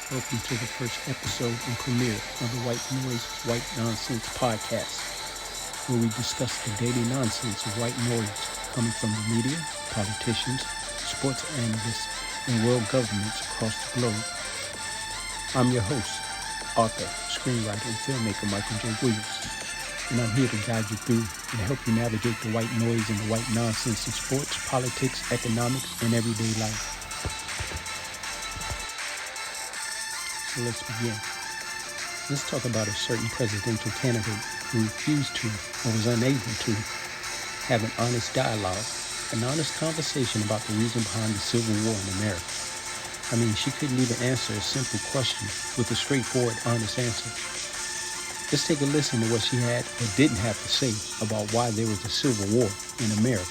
Welcome to the first episode and premiere of the White Noise, White Nonsense podcast, where we discuss the daily nonsense of white noise coming from the media, politicians, sports analysts, and world governments across the globe. I'm your host, author, screenwriter, and filmmaker Michael J. Williams, and I'm here to guide you through and help you navigate the white noise and the white nonsense of sports, politics, economics, and everyday life. So let's begin. Let's talk about a certain presidential candidate who refused to or was unable to have an honest dialogue, an honest conversation about the reason behind the Civil War in America. I mean, she couldn't even answer a simple question with a straightforward, honest answer. Let's take a listen to what she had or didn't have to say about why there was a Civil War in America.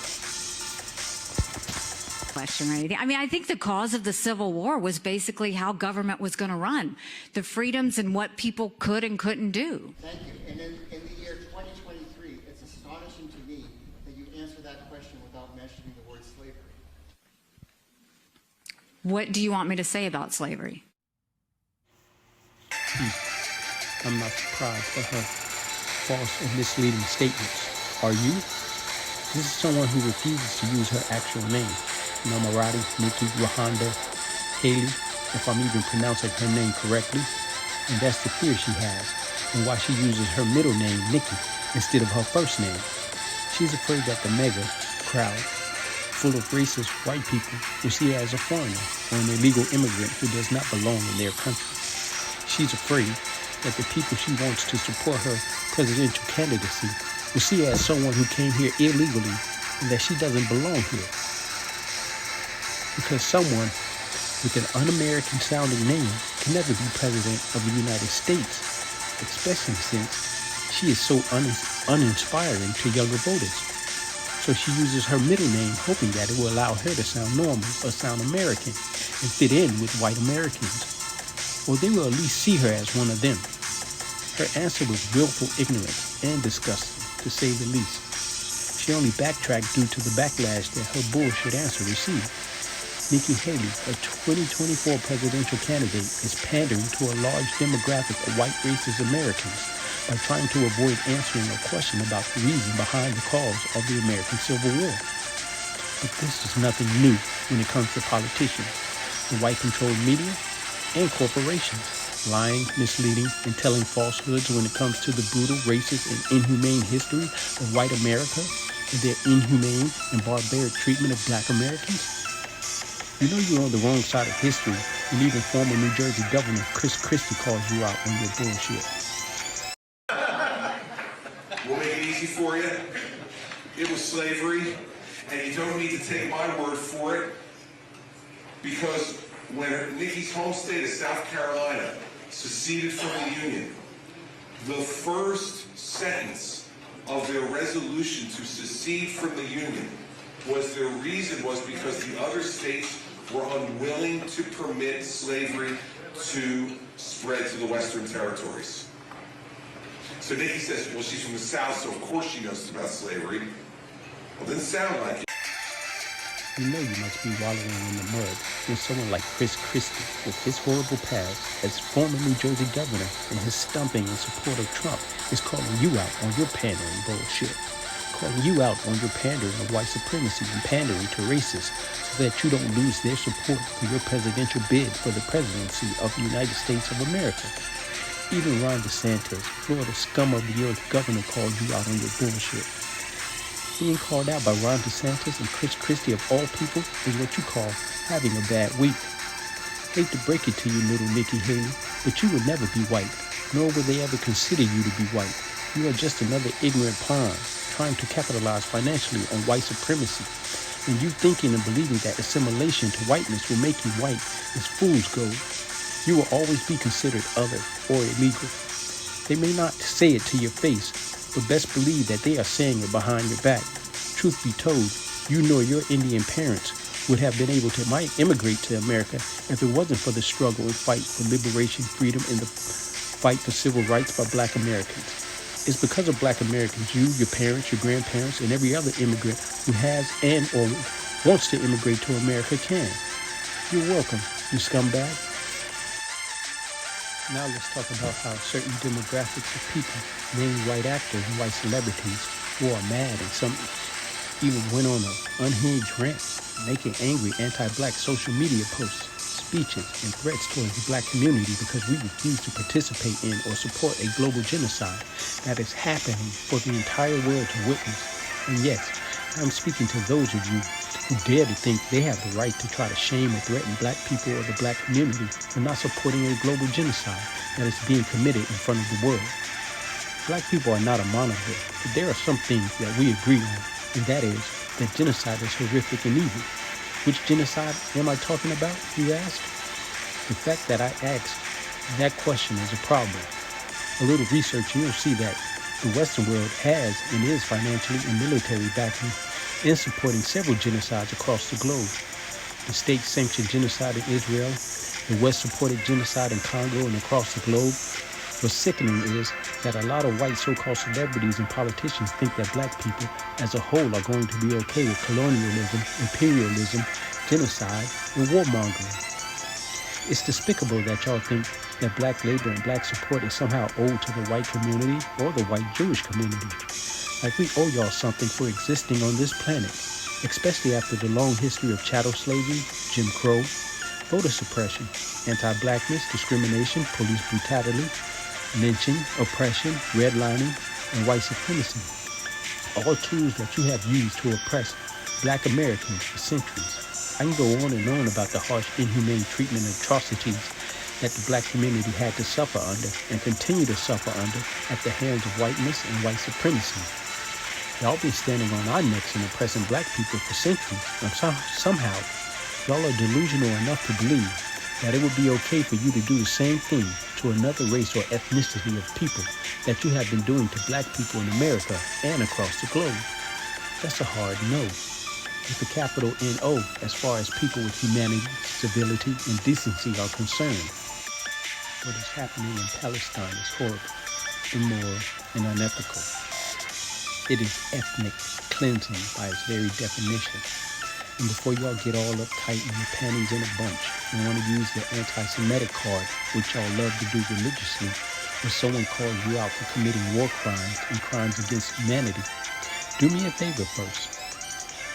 Question or anything. I mean, I think the cause of the Civil War was basically how government was going to run, the freedoms and what people could and couldn't do. Thank you. And in the year 2023, it's astonishing to me that you answer that question without mentioning the word slavery. What do you want me to say about slavery? I'm not surprised by her false and misleading statements. Are you? This is someone who refuses to use her actual name. Namarati, Nikki, Rahonda, Haley, if I'm even pronouncing her name correctly. And that's the fear she has, and why she uses her middle name, Nikki, instead of her first name. She's afraid that the mega crowd, full of racist white people, will see her as a foreigner or an illegal immigrant who does not belong in their country. She's afraid that the people she wants to support her presidential candidacy will see her as someone who came here illegally and that she doesn't belong here. Because someone with an un-American sounding name can never be president of the United States, especially since she is so uninspiring to younger voters. So she uses her middle name hoping that it will allow her to sound normal or sound American and fit in with white Americans. Or they will at least see her as one of them. Her answer was willful ignorance and disgusting, to say the least. She only backtracked due to the backlash that her bullshit answer received. Nikki Haley, a 2024 presidential candidate, is pandering to a large demographic of white racist Americans by trying to avoid answering a question about the reason behind the cause of the American Civil War. But this is nothing new when it comes to politicians, the white-controlled media, and corporations, lying, misleading, and telling falsehoods when it comes to the brutal, racist, and inhumane history of white America and their inhumane and barbaric treatment of black Americans. You know you're on the wrong side of history when even former New Jersey Governor Chris Christie calls you out on your bullshit. We'll make it easy for you. It was slavery, and you don't need to take my word for it, because when Nikki's home state of South Carolina seceded from the Union, the first sentence of their resolution to secede from the Union was their reason was because the other states were unwilling to permit slavery to spread to the Western territories. So Nikki says, well, she's from the South, so of course she knows about slavery. Well, it doesn't sound like it. You know you must be wallowing in the mud when someone like Chris Christie, with his horrible past as former New Jersey governor and his stumping in support of Trump, is calling you out on your pandering bullshit. Calling you out on your pandering of white supremacy and pandering to racists so that you don't lose their support for your presidential bid for the presidency of the United States of America. Even Ron DeSantis, Florida scum of the earth governor, called you out on your bullshit. Being called out by Ron DeSantis and Chris Christie of all people is what you call having a bad week. Hate to break it to you, little Nikki Haley, but you will never be white, nor will they ever consider you to be white. You are just another ignorant pawn trying to capitalize financially on white supremacy. And you thinking and believing that assimilation to whiteness will make you white is fool's gold. You will always be considered other or illegal. They may not say it to your face, but best believe that they are saying it behind your back. Truth be told, you nor your Indian parents would have been able to immigrate to America if it wasn't for the struggle and fight for liberation, freedom, and the fight for civil rights by black Americans. It's because of black Americans, you, your parents, your grandparents, and every other immigrant who has and or wants to immigrate to America can. You're welcome, you scumbag. Now let's talk about how certain demographics of people, mainly white actors and white celebrities, who are mad and some even went on an unhinged rant, making angry anti-black social media posts, speeches, and threats towards the black community because we refuse to participate in or support a global genocide that is happening for the entire world to witness. And yes, I'm speaking to those of you who dare to think they have the right to try to shame or threaten black people or the black community for not supporting a global genocide that is being committed in front of the world. Black people are not a monolith, but there are some things that we agree on, and that is that genocide is horrific and evil. Which genocide am I talking about, you ask? The fact that I asked that question is a problem. A little research and you'll see that the Western world has and is financially and military backing in supporting several genocides across the globe. The state-sanctioned genocide in Israel, the West-supported genocide in Congo and across the globe. What's sickening is that a lot of white so-called celebrities and politicians think that black people as a whole are going to be okay with colonialism, imperialism, genocide, and warmongering. It's despicable that y'all think that black labor and black support is somehow owed to the white community or the white Jewish community. Like we owe y'all something for existing on this planet, especially after the long history of chattel slavery, Jim Crow, voter suppression, anti-blackness, discrimination, police brutality, lynching, oppression, redlining, and white supremacy. All tools that you have used to oppress black Americans for centuries. I can go on and on about the harsh, inhumane treatment and atrocities that the black community had to suffer under and continue to suffer under at the hands of whiteness and white supremacy. Y'all been standing on our necks and oppressing black people for centuries, and somehow y'all are delusional enough to believe that it would be okay for you to do the same thing to another race or ethnicity of people that you have been doing to black people in America and across the globe. That's a hard no, with a capital N-O as far as people with humanity, civility, and decency are concerned. What is happening in Palestine is horrible, immoral, and unethical. It is ethnic cleansing by its very definition. And before y'all get all uptight and your panties in a bunch and want to use the anti-Semitic card, which y'all love to do religiously, when someone calls you out for committing war crimes and crimes against humanity, do me a favor first.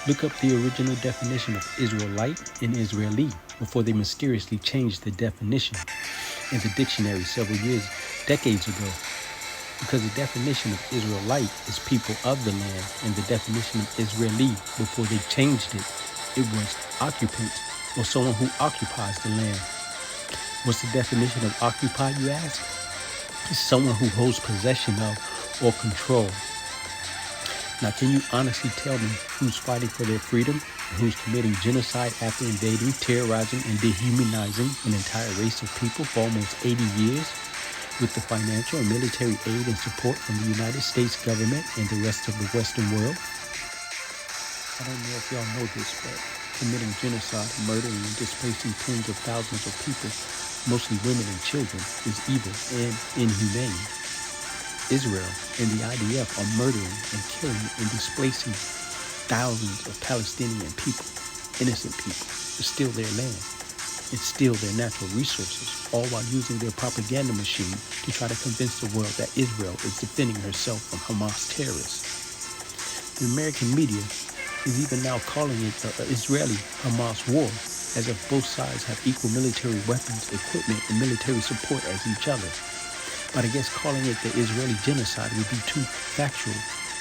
Look up the original definition of Israelite and Israeli before they mysteriously changed the definition in the dictionary several decades ago. Because the definition of Israelite is people of the land, and the definition of Israeli before they changed it was occupant, or someone who occupies the land. What's the definition of occupy, you ask? It's someone who holds possession of or control. Now, can you honestly tell me who's fighting for their freedom and who's committing genocide after invading, terrorizing, and dehumanizing an entire race of people for almost 80 years with the financial and military aid and support from the United States government and the rest of the Western world? I don't know if y'all know this, but committing genocide, murdering, and displacing tens of thousands of people, mostly women and children, is evil and inhumane. Israel and the IDF are murdering and killing and displacing thousands of Palestinian people, innocent people, to steal their land and steal their natural resources, all while using their propaganda machine to try to convince the world that Israel is defending herself from Hamas terrorists. The American media is even now calling it the Israeli-Hamas war, as if both sides have equal military weapons, equipment, and military support as each other. But I guess calling it the Israeli genocide would be too factual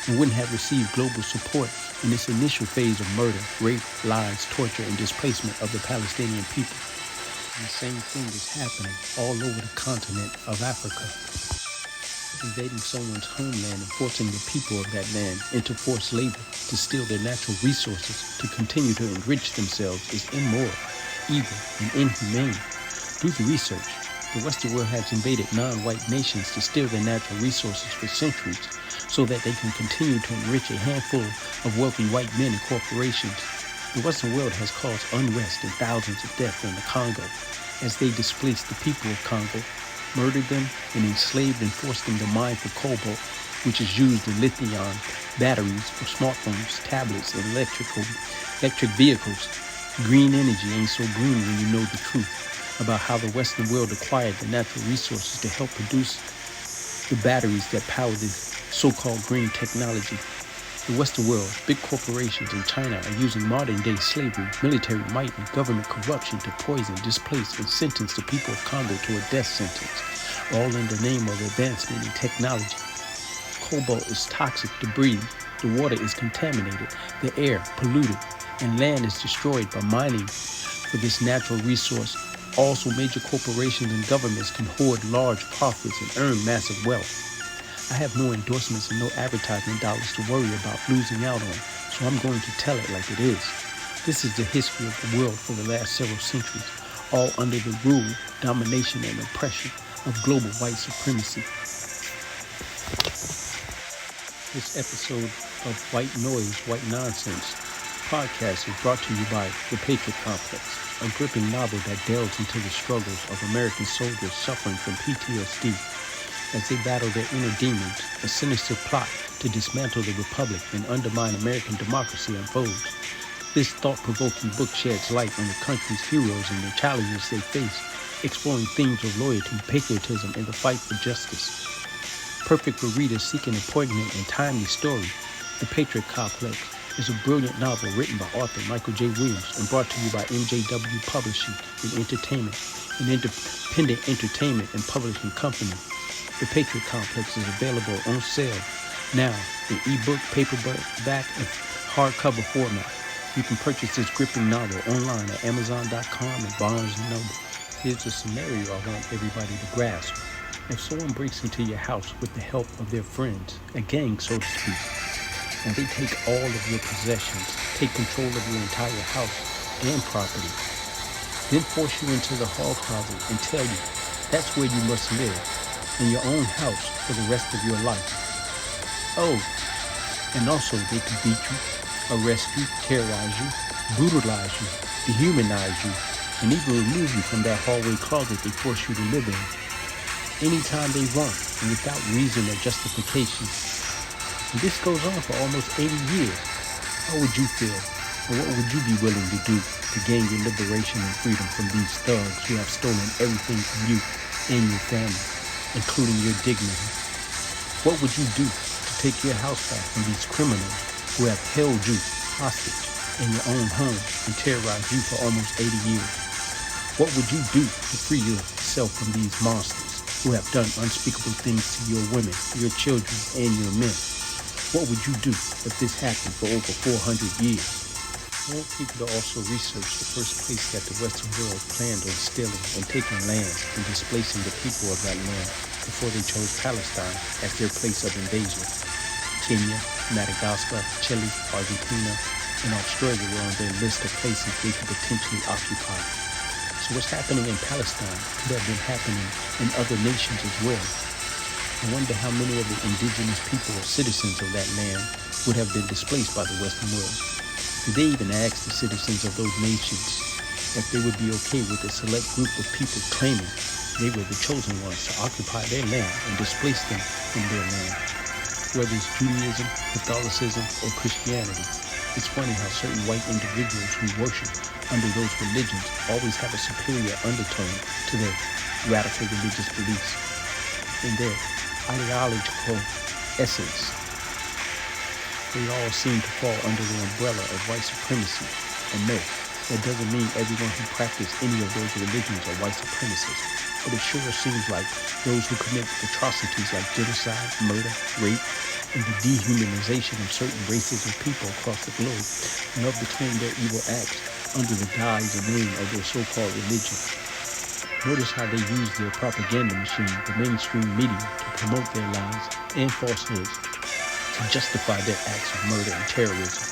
and wouldn't have received global support in its initial phase of murder, rape, lies, torture, and displacement of the Palestinian people. And the same thing is happening all over the continent of Africa. Invading someone's homeland and forcing the people of that land into forced labor to steal their natural resources to continue to enrich themselves is immoral, evil, and inhumane. Do the research. The Western world has invaded non-white nations to steal their natural resources for centuries so that they can continue to enrich a handful of wealthy white men and corporations. The Western world has caused unrest and thousands of deaths in the Congo as they displaced the people of Congo, murdered them, and enslaved and forced them to mine for cobalt, which is used in lithium batteries for smartphones, tablets, and electric vehicles. Green energy ain't so green when you know the truth. about how the Western world acquired the natural resources to help produce the batteries that power this so-called green technology. The Western world, big corporations in China are using modern-day slavery, military might, and government corruption to poison, displace, and sentence the people of Congo to a death sentence, all in the name of advancement in technology. Cobalt is toxic to breathe, the water is contaminated, the air polluted, and land is destroyed by mining for this natural resource. Also, major corporations and governments can hoard large profits and earn massive wealth. I have no endorsements and no advertisement dollars to worry about losing out on, so I'm going to tell it like it is. This is the history of the world for the last several centuries, all under the rule, domination, and oppression of global white supremacy. This episode of White Noise, White Nonsense podcast is brought to you by The Patriot Complex, a gripping novel that delves into the struggles of American soldiers suffering from PTSD as they battle their inner demons. A sinister plot to dismantle the Republic and undermine American democracy unfolds. This thought-provoking book sheds light on the country's heroes and the challenges they face, exploring themes of loyalty, patriotism, and the fight for justice. Perfect for readers seeking a poignant and timely story, The Patriot Complex is a brilliant novel written by author Michael J. Williams and brought to you by MJW Publishing and Entertainment, an independent entertainment and publishing company. The Patriot Complex is available on sale now in ebook, paperback, and hardcover format. You can purchase this gripping novel online at Amazon.com and Barnes & Noble. Here's a scenario I want everybody to grasp. If someone breaks into your house with the help of their friends, a gang so to speak, and they take all of your possessions, take control of your entire house and property, then force you into the hog closet and tell you that's where you must live, in your own house for the rest of your life. Oh, and also they can beat you, arrest you, terrorize you, brutalize you, dehumanize you, and even remove you from that hallway closet they force you to live in. Anytime they want, and without reason or justification. And this goes on for almost 80 years. How would you feel, or what would you be willing to do to gain your liberation and freedom from these thugs who have stolen everything from you and your family, including your dignity? What would you do to take your house back from these criminals who have held you hostage in your own home and terrorized you for almost 80 years? What would you do to free yourself from these monsters who have done unspeakable things to your women, your children, and your men? What would you do if this happened for over 400 years? I want people to also research the first place that the Western world planned on stealing and taking land and displacing the people of that land before they chose Palestine as their place of invasion. Kenya, Madagascar, Chile, Argentina, and Australia were on their list of places they could potentially occupy. So what's happening in Palestine could have been happening in other nations as well. I wonder how many of the indigenous people or citizens of that land would have been displaced by the Western world. Did they even ask the citizens of those nations if they would be okay with a select group of people claiming they were the chosen ones to occupy their land and displace them from their land? Whether it's Judaism, Catholicism, or Christianity, it's funny how certain white individuals who worship under those religions always have a superior undertone to their radical religious beliefs. In their ideological essence, they all seem to fall under the umbrella of white supremacy. And no, that doesn't mean everyone who practices any of those religions are white supremacists, but it sure seems like those who commit atrocities like genocide, murder, rape, and the dehumanization of certain races of people across the globe love to claim their evil acts under the guise and name of their so-called religion. Notice how they use their propaganda machine, the mainstream media, to promote their lies and falsehoods to justify their acts of murder and terrorism.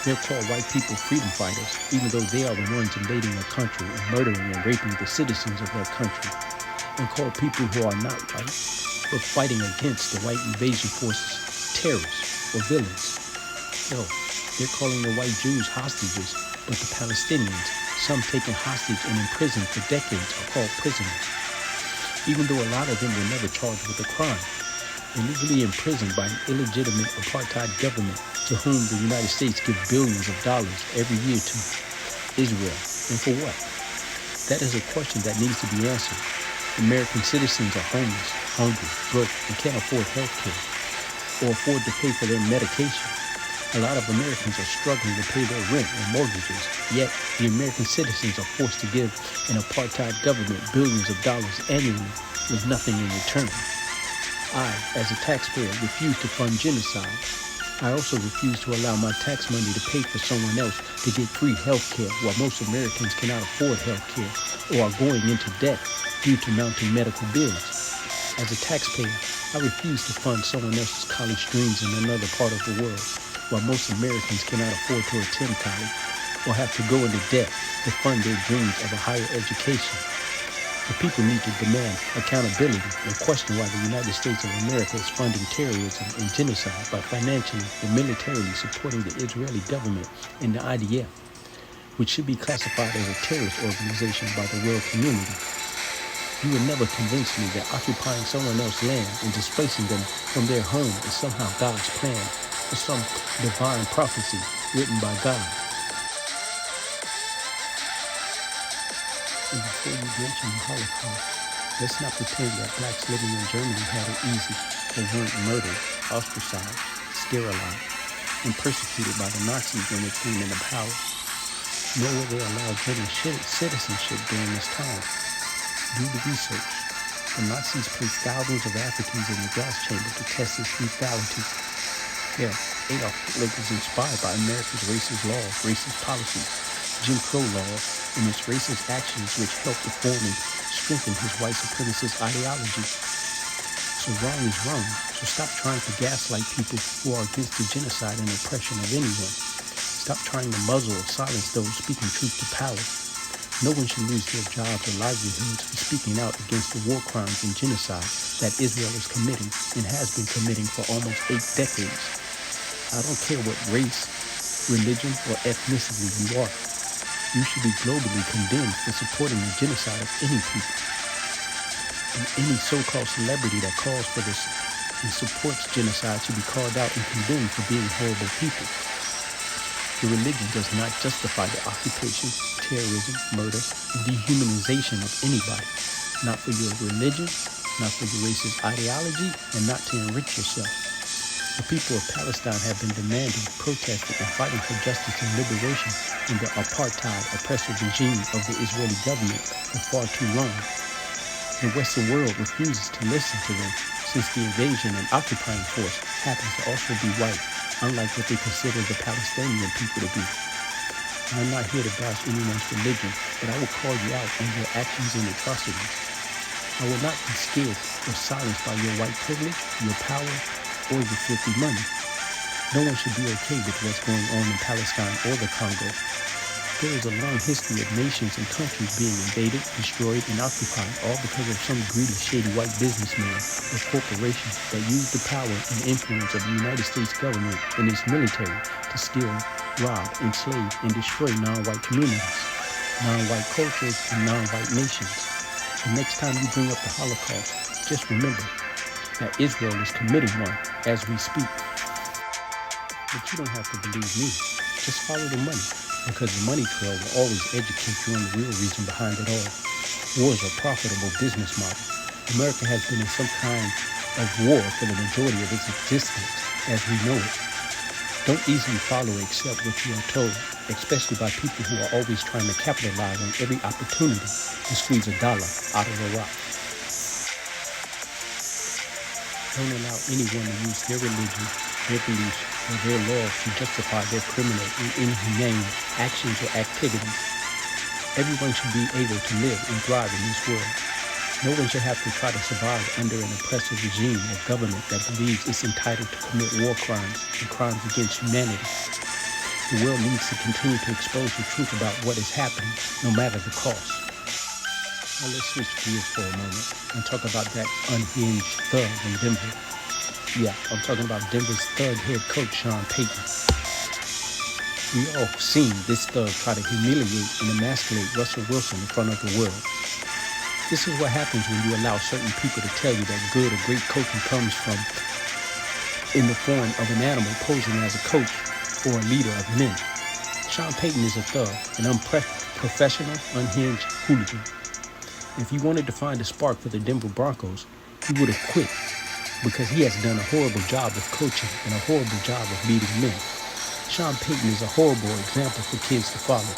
They'll call white people freedom fighters, even though they are the ones invading a country and murdering and raping the citizens of that country, and call people who are not white, but fighting against the white invasion forces, terrorists or villains. No, they're calling the white Jews hostages, but the Palestinians, some taken hostage and imprisoned for decades, are called prisoners. Even though a lot of them were never charged with a crime, illegally imprisoned by an illegitimate apartheid government to whom the United States gives billions of dollars every year to Israel. And for what? That is a question that needs to be answered. American citizens are homeless, hungry, broke, and can't afford health care or afford to pay for their medication. A lot of Americans are struggling to pay their rent and mortgages, yet the American citizens are forced to give an apartheid government billions of dollars annually with nothing in return. I, as a taxpayer, refuse to fund genocide. I also refuse to allow my tax money to pay for someone else to get free health care while most Americans cannot afford health care or are going into debt due to mounting medical bills. As a taxpayer, I refuse to fund someone else's college dreams in another part of the world while most Americans cannot afford to attend college or have to go into debt to fund their dreams of a higher education. The people need to demand accountability and question why the United States of America is funding terrorism and genocide by financially and militarily supporting the Israeli government and the IDF, which should be classified as a terrorist organization by the world community. You will never convince me that occupying someone else's land and displacing them from their home is somehow God's plan or some divine prophecy written by God. And before you mention the Holocaust, let's not pretend that blacks living in Germany had it easy or weren't murdered, ostracized, sterilized, and persecuted by the Nazis when they came into power. Nor were they allowed British citizenship during this time. Do the research. The Nazis placed thousands of Africans in the gas chamber to test its lethality. Hell, Adolf Hitler was inspired by America's racist laws, racist policies, Jim Crow laws, and its racist actions which helped to form and strengthen his white supremacist ideology. So wrong is wrong, so stop trying to gaslight people who are against the genocide and oppression of anyone. Stop trying to muzzle or silence those speaking truth to power. No one should lose their jobs or livelihoods for speaking out against the war crimes and genocide that Israel is committing and has been committing for almost 8 decades. I don't care what race, religion, or ethnicity you are. You should be globally condemned for supporting the genocide of any people. And any so-called celebrity that calls for this and supports genocide should be called out and condemned for being horrible people. The religion does not justify the occupation, terrorism, murder, and dehumanization of anybody. Not for your religion, not for your racist ideology, and not to enrich yourself. The people of Palestine have been demanding, protesting, and fighting for justice and liberation in the apartheid oppressive regime of the Israeli government for far too long. The Western world refuses to listen to them since the invasion and occupying force happens to also be white, unlike what they consider the Palestinian people to be. I'm not here to bash anyone's religion, but I will call you out on your actions and atrocities. I will not be scared or silenced by your white privilege, your power, or your filthy money. No one should be okay with what's going on in Palestine or the Congo. There is a long history of nations and countries being invaded, destroyed, and occupied, all because of some greedy, shady white businessman or corporation that used the power and influence of the United States government and its military to steal, rob, enslave, and destroy non-white communities, non-white cultures, and non-white nations. The next time you bring up the Holocaust, just remember that Israel is committing one as we speak. But you don't have to believe me. Just follow the money, because the money trail will always educate you on the real reason behind it all. War is a profitable business model. America has been in some kind of war for the majority of its existence as we know it. Don't easily follow or accept what you are told, especially by people who are always trying to capitalize on every opportunity to squeeze a dollar out of a rock. Don't allow anyone to use their religion, their beliefs, or their laws to justify their criminal and inhumane actions or activities. Everyone should be able to live and thrive in this world. No one should have to try to survive under an oppressive regime or government that believes it's entitled to commit war crimes and crimes against humanity. The world needs to continue to expose the truth about what is happening, no matter the cost. Now let's switch gears for a moment and talk about that unhinged thug in Denver. Yeah, I'm talking about Denver's thug head coach, Sean Payton. We all seen this thug try to humiliate and emasculate Russell Wilson in front of the world. This is what happens when you allow certain people to tell you that good or great coaching comes from in the form of an animal posing as a coach or a leader of men. Sean Payton is a thug, an professional, unhinged hooligan. If he wanted to find a spark for the Denver Broncos, he would have quit because he has done a horrible job of coaching and a horrible job of leading men. Sean Payton is a horrible example for kids to follow.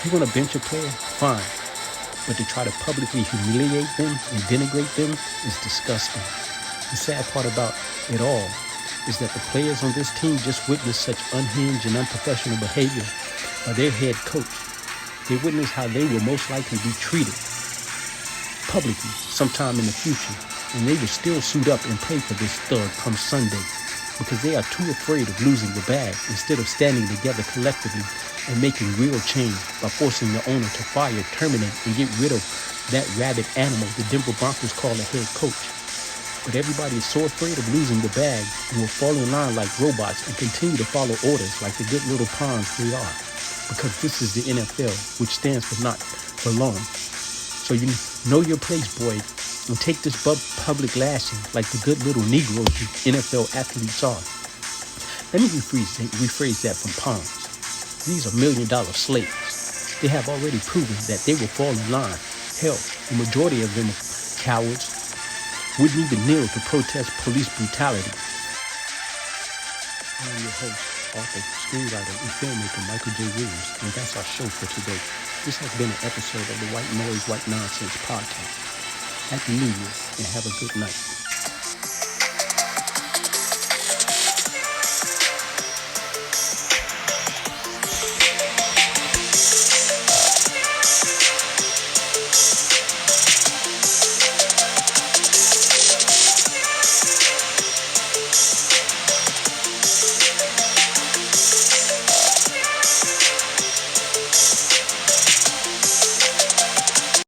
You want to bench a player? Fine. But to try to publicly humiliate them and denigrate them is disgusting. The sad part about it all is that the players on this team just witnessed such unhinged and unprofessional behavior by their head coach. They witnessed how they will most likely be treated publicly sometime in the future, and they will still suit up and play for this thug come Sunday because they are too afraid of losing the bag instead of standing together collectively and making real change by forcing the owner to fire, terminate, and get rid of that rabid animal the Denver Broncos call a head coach. But everybody is so afraid of losing the bag and will fall in line like robots and continue to follow orders like the good little pawns we are. Because this is the NFL, which stands for not for long. So you know your place, boy, and take this public lashing like the good little Negroes you NFL athletes are. Let me rephrase that from pawns. These are $1 million slaves. They have already proven that they will fall in line. Hell, the majority of them are cowards, wouldn't even kneel to protest police brutality. I'm your host, author, screenwriter, and filmmaker Michael J. Williams, and that's our show for today. This has been an episode of the White Noise, White Nonsense podcast. Happy New Year, and have a good night.